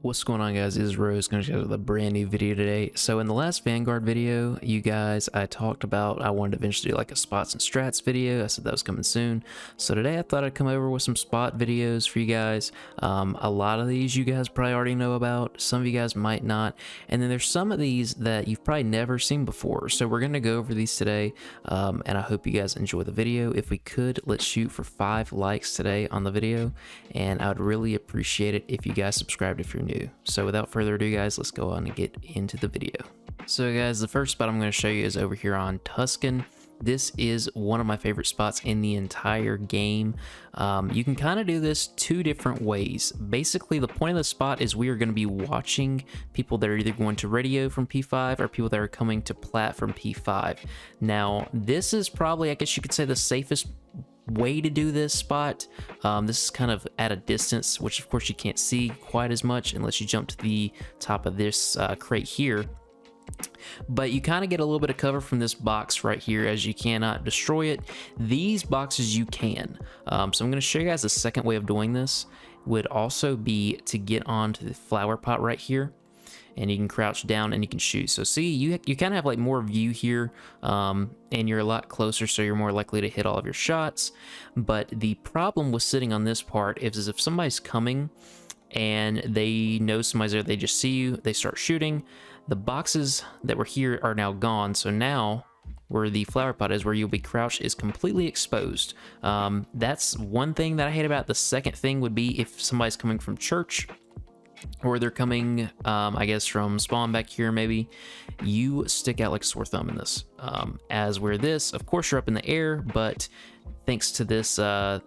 What's going on, guys? It is Rose going to show you a brand new video today. So in the last Vanguard video, you guys, I talked about I wanted to eventually do like a spots and strats video. I said that was coming soon. So today I thought I'd come over with some spot videos for you guys. A lot of these you guys probably already know about. Some of you guys might not. And then there's some of these that you've probably never seen before. So we're going to go over these today. And I hope you guys enjoy the video. If we could, let's shoot for 5 likes today on the video. And I would really appreciate it if you guys subscribed if you're new. So without further ado, guys, let's go on and get into the video. So guys, the first spot I'm going to show you is over here on Tuscan. This is one of my favorite spots in the entire game. You can kind of do this 2 different ways. Basically, the point of the spot is we are going to be watching people that are either going to radio from P5 or people that are coming to plat from P5. Now, this is probably, I guess you could say, the safest way to do this spot. This is kind of at a distance, which of course you can't see quite as much unless you jump to the top of this crate here. But you kind of get a little bit of cover from this box right here, as you cannot destroy it. These boxes you can. So I'm going to show you guys a second way of doing this. Would also be to get onto the flower pot right here, and you can crouch down and you can shoot. So see, you kind of have like more view here, and you're a lot closer, so you're more likely to hit all of your shots. But the problem with sitting on this part is if somebody's coming and they know somebody's there, they just see you, they start shooting. The boxes that were here are now gone, so now where the flower pot is, where you'll be crouched, is completely exposed. That's one thing that I hate about it. The second thing would be if somebody's coming from church, or they're coming, I guess, from spawn back here, maybe, you stick out like a sore thumb in this. As where this, of course, you're up in the air, but thanks to this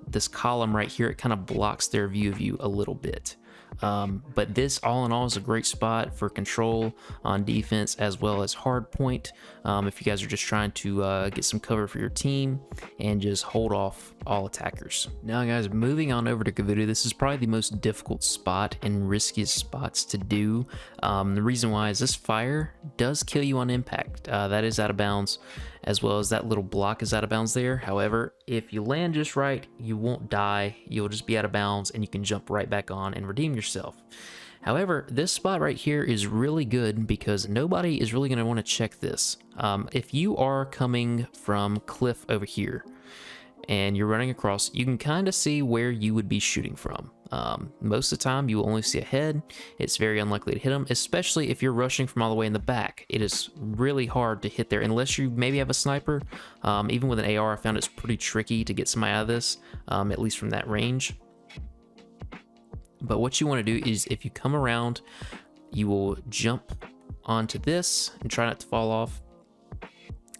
this column right here, it kind of blocks their view of you a little bit. But this, all in all, is a great spot for control on defense as well as hard point. If you guys are just trying to get some cover for your team and just hold off all attackers. Now, guys, moving on over to Kavudu, this is probably the most difficult spot and riskiest spots to do. The reason why is this fire does kill you on impact. That is out of bounds, as well as that little block is out of bounds there. However, if you land just right, you won't die. You'll just be out of bounds and you can jump right back on and redeem yourself. However, this spot right here is really good because nobody is really going to want to check this. If you are coming from cliff over here and you're running across, you can kind of see where you would be shooting from. Most of the time you will only see a head. It's very unlikely to hit them, especially if you're rushing from all the way in the back. It is really hard to hit there unless you maybe have a sniper. Even with an AR, I found it's pretty tricky to get somebody out of this, at least from that range. But what you want to do is, if you come around, you will jump onto this and try not to fall off.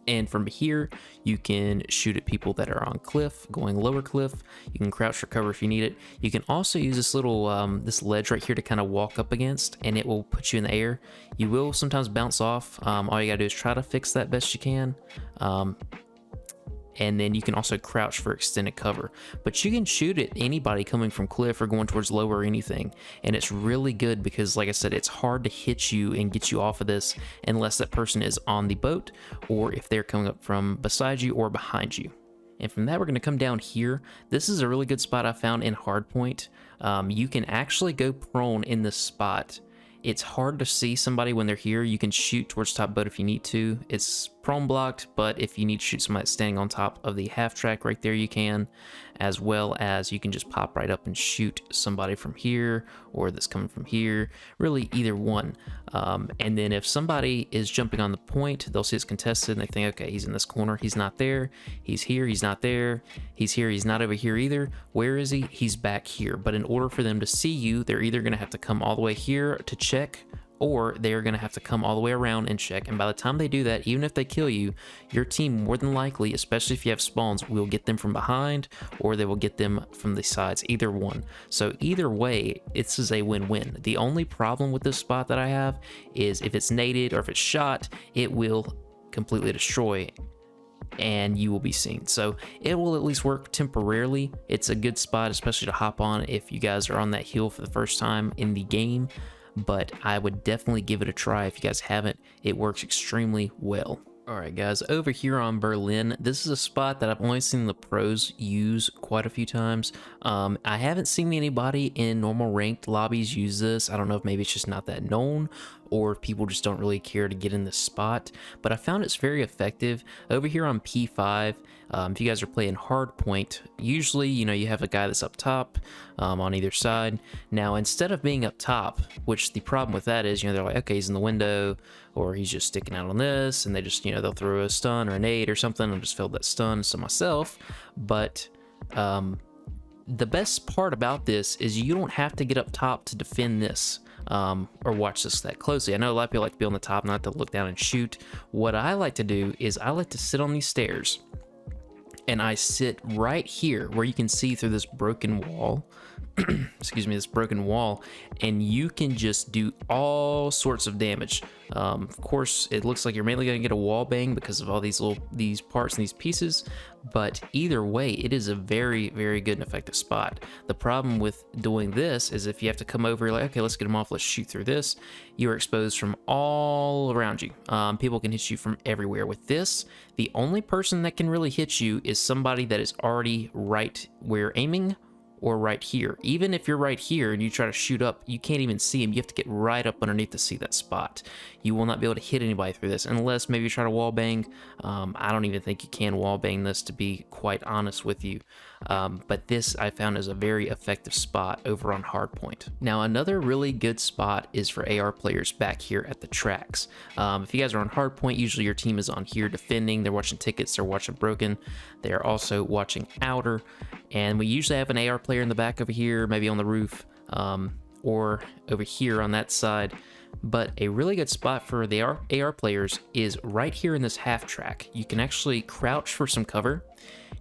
And from here, you can shoot at people that are on cliff, going lower cliff. You can crouch for cover if you need it. You can also use this little this ledge right here to kind of walk up against, and it will put you in the air. You will sometimes bounce off. All you gotta do is try to fix that best you can. And then you can also crouch for extended cover. But you can shoot at anybody coming from cliff or going towards low or anything. And it's really good because, like I said, it's hard to hit you and get you off of this unless that person is on the boat, or if they're coming up from beside you or behind you. And from that, we're going to come down here. This is a really good spot I found in hardpoint. You can actually go prone in this spot. It's hard to see somebody when they're here. You can shoot towards top boat if you need to. It's prone blocked, but if you need to shoot somebody that's standing on top of the half track right there, you can, as well as you can just pop right up and shoot somebody from here or that's coming from here, really either one. And then if somebody is jumping on the point, they'll see it's contested and they think, okay, he's in this corner, he's not there, he's here, he's not there, he's here, he's not over here either. Where is he? He's back here. But in order for them to see you, they're either going to have to come all the way here to check, or they're going to have to come all the way around and check. And by the time they do that, even if they kill you, your team more than likely, especially if you have spawns, will get them from behind, or they will get them from the sides, either one. So either way, this is a win-win. The only problem with this spot that I have is if it's naded or if it's shot, it will completely destroy and you will be seen. So it will at least work temporarily. It's a good spot, especially to hop on if you guys are on that hill for the first time in the game. But I would definitely give it a try if you guys haven't. It works extremely well. Alright guys, over here on Berlin, this is a spot that I've only seen the pros use quite a few times. I haven't seen anybody in normal ranked lobbies use this. I don't know if maybe it's just not that known, or if people just don't really care to get in this spot, but I found it's very effective. Over here on P5, if you guys are playing hardpoint, usually, you have a guy that's up top on either side. Now, instead of being up top, which the problem with that is, they're like, okay, he's in the window, or he's just sticking out on this, and they just, they'll throw a stun or a nade or something and just failed that stun to myself. But the best part about this is you don't have to get up top to defend this. Or watch this that closely. I know a lot of people like to be on the top, not to look down and shoot. What I like to do is I like to sit on these stairs, and I sit right here where you can see through this broken wall. Excuse me, this broken wall, and you can just do all sorts of damage. Of course, it looks like you're mainly going to get a wall bang because of all these parts and these pieces, but either way, it is a very, very good and effective spot. The problem with doing this is if you have to come over, you're like, okay, let's get them off, let's shoot through this, you are exposed from all around you. People can hit you from everywhere. With this, the only person that can really hit you is somebody that is already right where you're aiming, or right here. Even if you're right here and you try to shoot up, you can't even see him. You have to get right up underneath to see that spot. You will not be able to hit anybody through this unless maybe you try to wall bang. I don't even think you can wall bang this, to be quite honest with you. But this I found is a very effective spot over on hardpoint. Now, another really good spot is for AR players back here at the tracks. If you guys are on hardpoint, usually your team is on here defending. They're watching tickets, they're watching broken. They're also watching outer. And we usually have an AR player in the back over here, maybe on the roof, or over here on that side. But a really good spot for the AR players is right here in this half track. You can actually crouch for some cover.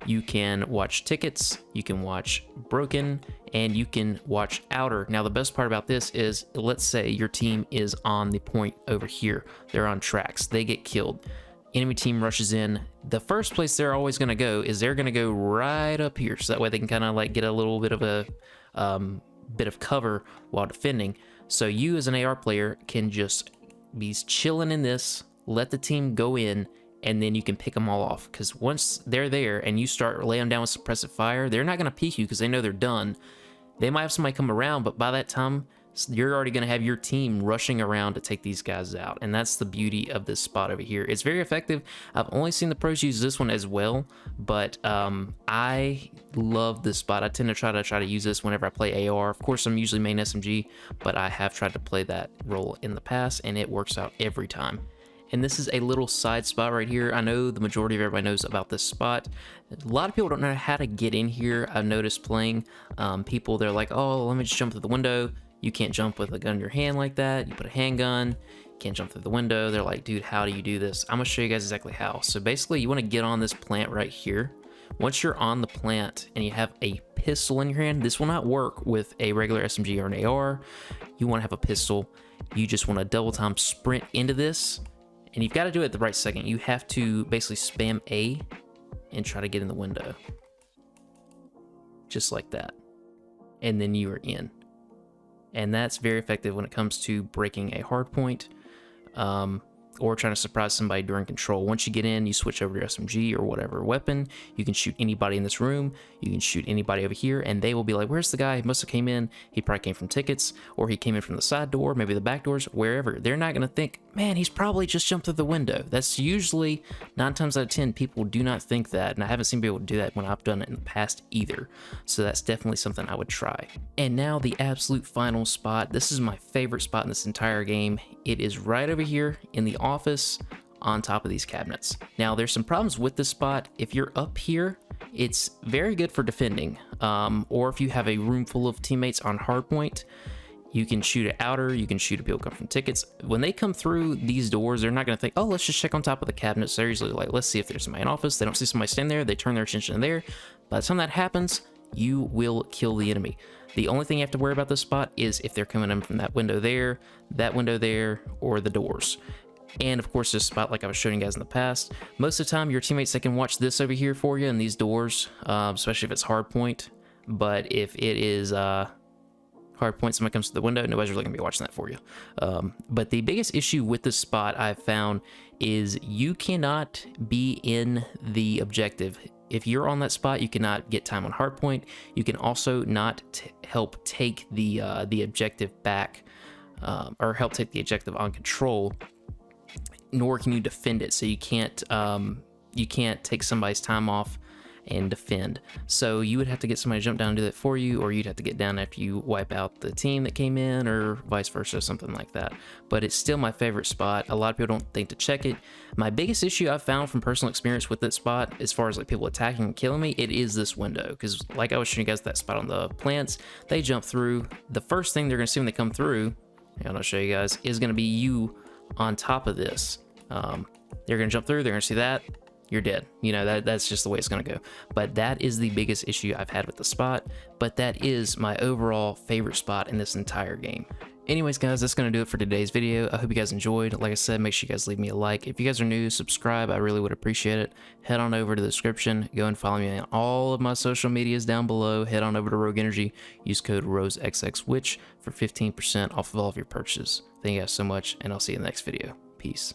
You can watch tickets, you can watch broken, and you can watch outer. Now, the best part about this is, let's say your team is on the point over here. They're on tracks, they get killed. Enemy team rushes in. The first place they're always going to go is they're going to go right up here, so that way they can kind of like get a little bit of a bit of cover while defending. So you as an AR player can just be chilling in this, let the team go in, and then you can pick them all off. Because once they're there and you start laying them down with suppressive fire, they're not going to peek you because they know they're done. They might have somebody come around, but by that time, you're already going to have your team rushing around to take these guys out. And that's the beauty of this spot over here. It's very effective. I've only seen the pros use this one as well, but I love this spot. I tend to try to use this whenever I play AR. Of course, I'm usually main SMG, but I have tried to play that role in the past, and it works out every time. And this is a little side spot right here. I know the majority of everybody knows about this spot. A lot of people don't know how to get in here. I've noticed playing people, they're like, oh, let me just jump through the window. You can't jump with a gun in your hand like that. You put a handgun, can't jump through the window. They're like, dude, how do you do this? I'm gonna show you guys exactly how. So basically, you wanna get on this plant right here. Once you're on the plant and you have a pistol in your hand, this will not work with a regular SMG or an AR. You wanna have a pistol. You just wanna double time sprint into this, and you've gotta do it at the right second. You have to basically spam A and try to get in the window. Just like that. And then you are in. And that's very effective when it comes to breaking a hard point, or trying to surprise somebody during control. Once you get in, you switch over to SMG or whatever weapon. You can shoot anybody in this room. You can shoot anybody over here, and they will be like, where's the guy? He must have came in. He probably came from tickets, or he came in from the side door, maybe the back doors, wherever. They're not going to think, man, he's probably just jumped through the window. That's usually 9 times out of 10, people do not think that, and I haven't seen people do that when I've done it in the past either. So that's definitely something I would try. And now the absolute final spot. This is my favorite spot in this entire game. It is right over here in the office on top of these cabinets. Now, there's some problems with this spot. If you're up here, it's very good for defending, or if you have a room full of teammates on hardpoint, you can shoot at outer, you can shoot at people come from tickets. When they come through these doors, they're not going to think, oh, let's just check on top of the cabinets. They're usually like, let's see if there's somebody in office. They don't see somebody standing there, they turn their attention to there. By the time that happens, you will kill the enemy. The only thing you have to worry about this spot is if they're coming in from that window there, or the doors. And of course, this spot, like I was showing you guys in the past, most of the time your teammates, they can watch this over here for you in these doors, especially if it's hard point. But if it is hard point, somebody comes to the window, nobody's really gonna be watching that for you. But the biggest issue with this spot I've found is you cannot be in the objective. If you're on that spot, you cannot get time on hardpoint. You can also not help take the objective back, or help take the objective on control, nor can you defend it. So you can't take somebody's time off and defend. So you would have to get somebody to jump down and do that for you, or you'd have to get down after you wipe out the team that came in, or vice versa, something like that. But it's still my favorite spot. A lot of people don't think to check it. My biggest issue I've found from personal experience with that spot, as far as like people attacking and killing me, it is this window. Because like I was showing you guys that spot on the plants, they jump through. The first thing they're gonna see when they come through, and I'll show you guys, is gonna be you on top of this. They're gonna jump through, they're gonna see that, you're dead. You know, that's just the way it's gonna go. But that is the biggest issue I've had with the spot, but that is my overall favorite spot in this entire game. Anyways, guys, that's gonna do it for today's video. I hope you guys enjoyed. Like I said, make sure you guys leave me a like. If you guys are new, subscribe, I really would appreciate it. Head on over to the description, go and follow me on all of my social medias down below. Head on over to Rogue Energy, use code rosexxwitch for 15% off of all of your purchases. Thank you guys so much, and I'll see you in the next video. Peace.